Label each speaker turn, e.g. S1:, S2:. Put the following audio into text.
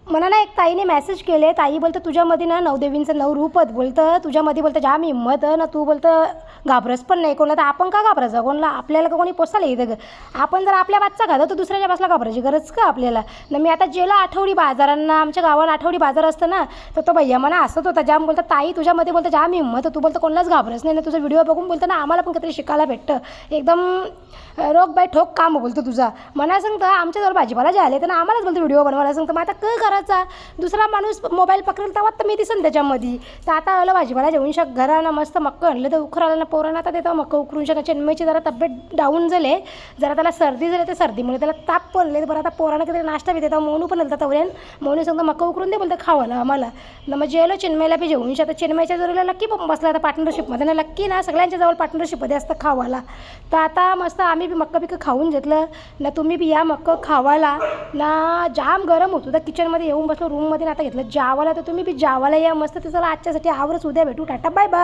S1: मला ना एक ताईने मेसेज केले, ताई बोलतं तुझ्यामध्ये ना नवदेवींचं नवरूपच बोलतं, तुझ्यामध्ये बोलतं जाम हिंमत ना, तू बोलतं घाबरस पण नाही कोणाला, तर आपण का घाबरायचं कोणाला, आपल्याला का कोणी पोसायला येतं ग, आपण जर आपल्या बादचा खातो तर दुसऱ्याच्या बाजूला घाबरायची गरज का आपल्याला ना. मी आता गेलो आठवडी बाजारांना, आमच्या गावाला आठवडी बाजार असतं ना, तर तो भैया मला हसत होता जाम, बोलतं ताई तुझ्यामध्ये बोलतं जाम हिंमत, तू बोलतं कोणालाच घाबरस नाही ना, तुझा व्हिडिओ बघून बोलतं ना आम्हाला पण काहीतरी शिकायला भेटतं, एकदम रोग बाय ठोक काम बोलतो तुझा. मला सांगतं आमच्याजवळ भाजीपाला जे आले तर आम्हालाच बोलतो व्हिडिओ बनवायला सांगतं, मग आता काय करायचा, दुसरा माणूस मोबाईल पकडेल तेव्हा तर मी दिसन त्याच्यामध्ये. तर आता आलं भाजीपाला जेवून घरानं मस्त मक्क आणलं तर उखराला ना, पोरांना आता देतो मक्क उकरून चिन्मयची जरा तब्येत डाऊन झाले, जरा त्याला सर्दी झाली, तर सर्दीमुळे त्याला ताप पडले, बरं आता पोरांना काहीतरी नाश्ता बी देतो, मोनू पण आलता तवऱ्यान, मोनू सांगतो मक्क उकरून दे बोलतं खावाला आम्हाला ना. मग जेलो चिन्मयला बी जेवून आता चिन्मयच्या जोरीला लक्की पण बसला आता पार्टनरशिपमध्ये ना, लक्की ना सगळ्यांच्या जवळ पार्टनरशिपमध्ये असतं खावाला. तर आता मस्त आम्ही बी मक्क बिक्क खाऊन घेतलं ना, तुम्ही बी या मक्क खावाला ना. जाम गरम होतो तर किचनमध्ये येऊन बसलो रूममध्ये ना, आता घेतलं जावाला, तर तुम्ही बी जावाला या मस्त. तर चला आजच्यासाठी आवरच, उद्या भेटू, टाटा बाय बाय.